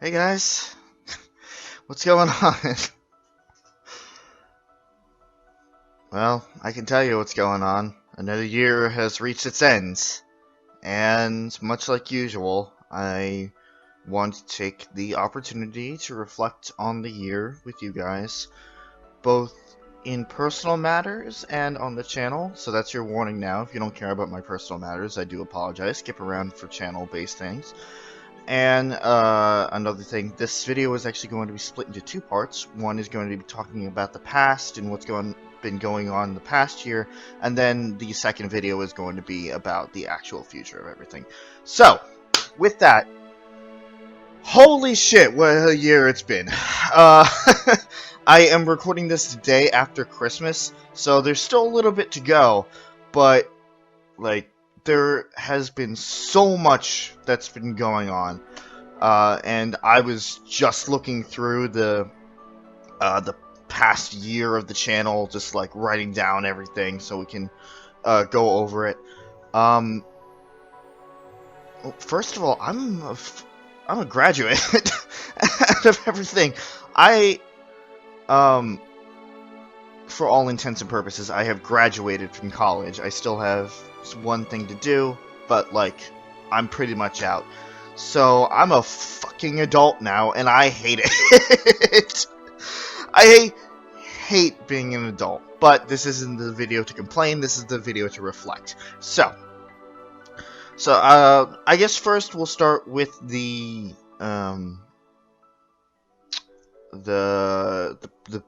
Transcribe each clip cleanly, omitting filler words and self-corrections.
Hey guys, what's going on? Well, I can tell you what's going on. Another year has reached its ends, and much like usual, I want to take the opportunity to reflect on the year with you guys, both in personal matters and on the channel. So that's your warning now. If you don't care about my personal matters, I do apologize. Skip around for channel-based things. And another thing, this video is actually going to be split into two parts. One is going to be talking about the past and what's been going on in the past year, and then the second video is going to be about the actual future of everything. So, with that, holy shit, what a year it's been. I am recording this the day after Christmas, so there's still a little bit to go, but, like, there has been so much that's been going on, and I was just looking through the past year of the channel, just like writing down everything so we can go over it. First of all, I'm a graduate out of everything. For all intents and purposes, I have graduated from college. I still have one thing to do, but, like, I'm pretty much out. So, I'm a fucking adult now, and I hate it. I hate being an adult, but this isn't the video to complain, this is the video to reflect. So, I guess first we'll start with the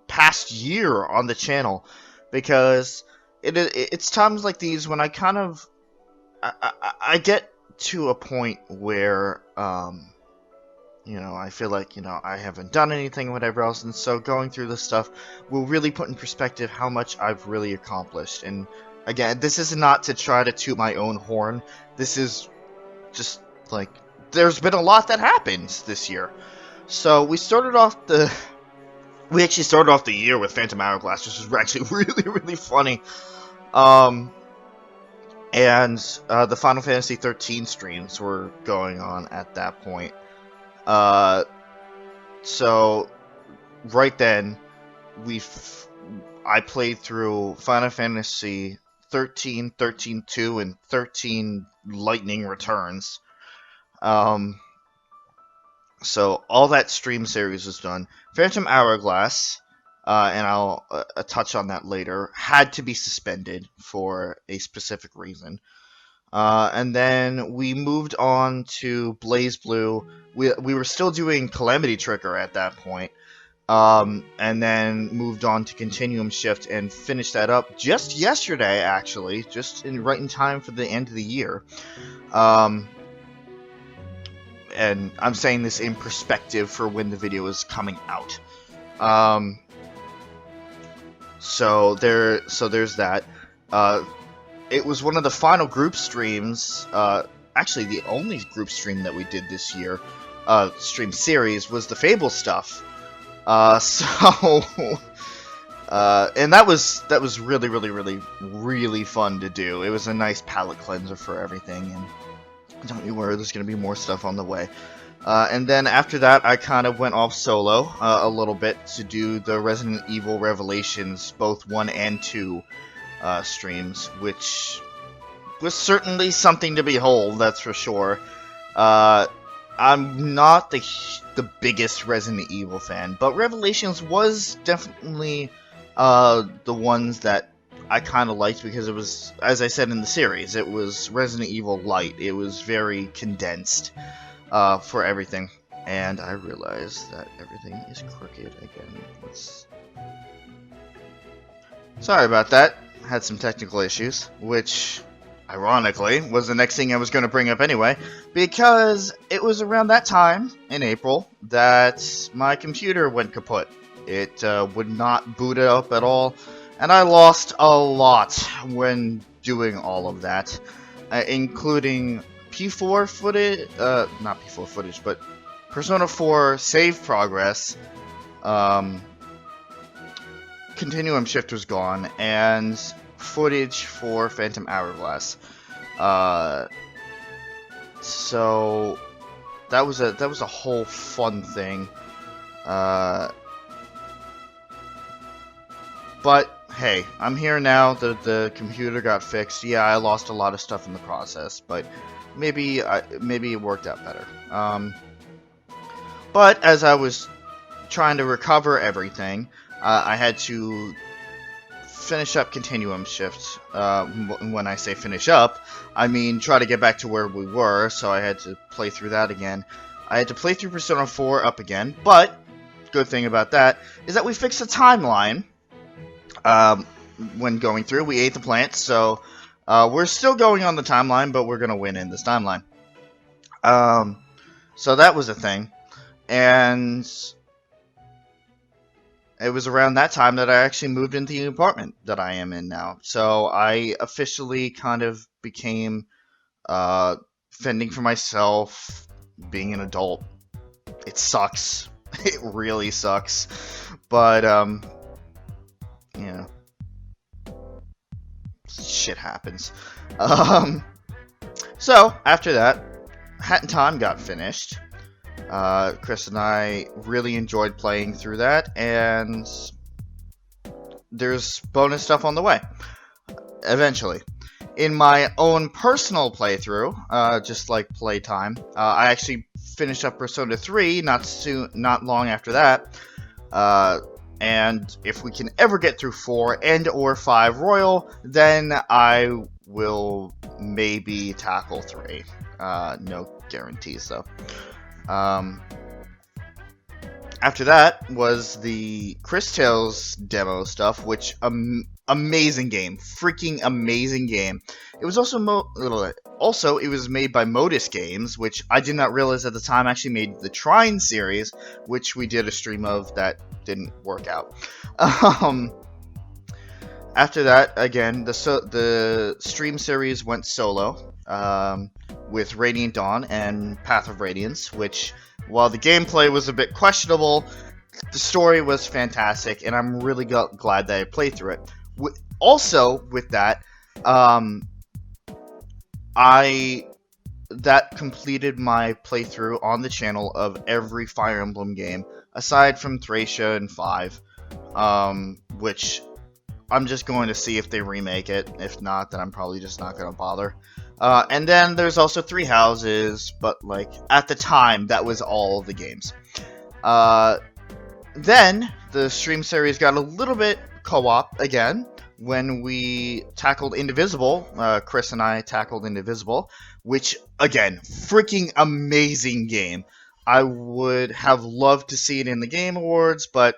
past year on the channel, because it's times like these when I kind of I get to a point where you know, I feel like, you know, I haven't done anything, whatever else, and so going through this stuff will really put in perspective how much I've really accomplished. And again, this is not to try to toot my own horn. This is just like, there's been a lot that happened this year. So we actually started off the year with Phantom Hourglass, which was actually really funny. And the Final Fantasy 13 streams were going on at that point. So right then I played through Final Fantasy 13, 13-2, and 13 Lightning Returns. So all that stream series was done. Phantom Hourglass, and I'll touch on that later, had to be suspended for a specific reason. And then we moved on to Blaze Blue. We were still doing Calamity Trigger at that point. And then moved on to Continuum Shift and finished that up just yesterday, actually, just right in time for the end of the year. And I'm saying this in perspective for when the video is coming out. So there's that. It was one of the final group streams, actually the only group stream that we did this year, stream series, was the Fable stuff. And that was really fun to do. It was a nice palate cleanser for everything, and don't you worry, there's going to be more stuff on the way. And then after that, I kind of went off solo a little bit to do the Resident Evil Revelations, both 1 and 2 streams, which was certainly something to behold, that's for sure. I'm not the biggest Resident Evil fan, but Revelations was definitely the ones that I kind of liked, because it was, as I said in the series, it was Resident Evil Light. It was very condensed for everything. And I realize that everything is crooked again. Sorry about that. Had some technical issues, which, ironically, was the next thing I was going to bring up anyway, because it was around that time, in April, that my computer went kaput. It would not boot up at all. And I lost a lot when doing all of that, including P4 footage, not P4 footage, but Persona 4 save progress. Continuum Shift was gone, and footage for Phantom Hourglass. So that was a whole fun thing. But hey, I'm here now. The computer got fixed. Yeah, I lost a lot of stuff in the process, but maybe it worked out better. But as I was trying to recover everything, I had to finish up Continuum Shift. When I say finish up, I mean try to get back to where we were, so I had to play through that again. I had to play through Persona 4 up again, but good thing about that is that we fixed the timeline. When going through, we ate the plants, so we're still going on the timeline, but we're gonna win in this timeline. So that was a thing, and it was around that time that I actually moved into the apartment that I am in now. So I officially kind of became fending for myself, being an adult. It sucks. It really sucks. But yeah, shit happens. So after that, Hat in Time got finished. Chris and I really enjoyed playing through that, and there's bonus stuff on the way. Eventually. In my own personal playthrough, just like playtime, I actually finished up Persona 3 not long after that. And if we can ever get through 4 and or 5 Royal, then I will maybe tackle 3. No guarantees though. After that was the Chris Tales demo stuff, which amazing game, freaking amazing game. It was also it was made by Modus Games, which I did not realize at the time actually made the Trine series, which we did a stream of that didn't work out. After that, again, the stream series went solo with Radiant Dawn and Path of Radiance, which, while the gameplay was a bit questionable, the story was fantastic, and I'm really glad that I played through it. Also, with that, that completed my playthrough on the channel of every Fire Emblem game, aside from Thracia and 5, which I'm just going to see if they remake it. If not, then I'm probably just not going to bother. And then there's also Three Houses, but like at the time, that was all the games. Then the stream series got a little bit co-op again when we tackled Indivisible. Chris and I tackled Indivisible, which, again, freaking amazing game. I would have loved to see it in the Game Awards, but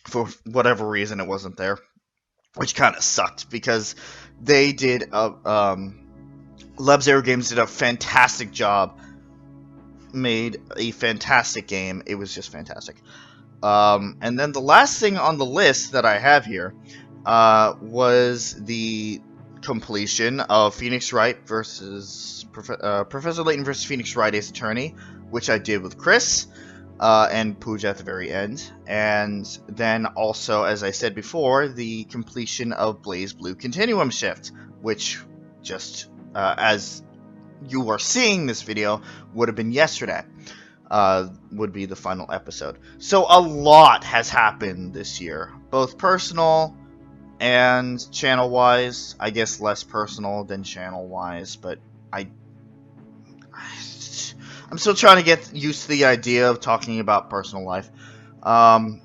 for whatever reason, it wasn't there, which kind of sucked because they did Lab Zero Games did a fantastic job, made a fantastic game. It was just fantastic. And then the last thing on the list that I have here was the completion of Phoenix Wright versus Professor Layton versus Phoenix Wright Ace Attorney, which I did with Chris and Pooja at the very end. And then also, as I said before, the completion of Blaze Blue Continuum Shift, which just, as you are seeing this video, would have been yesterday. Would be the final episode. So a lot has happened this year, both personal and channel-wise. I guess less personal than channel-wise, but I'm still trying to get used to the idea of talking about personal life. But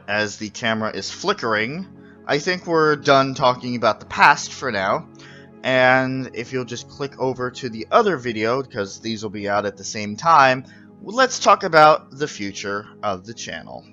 as the camera is flickering, I think we're done talking about the past for now. And if you'll just click over to the other video, because these will be out at the same time, let's talk about the future of the channel.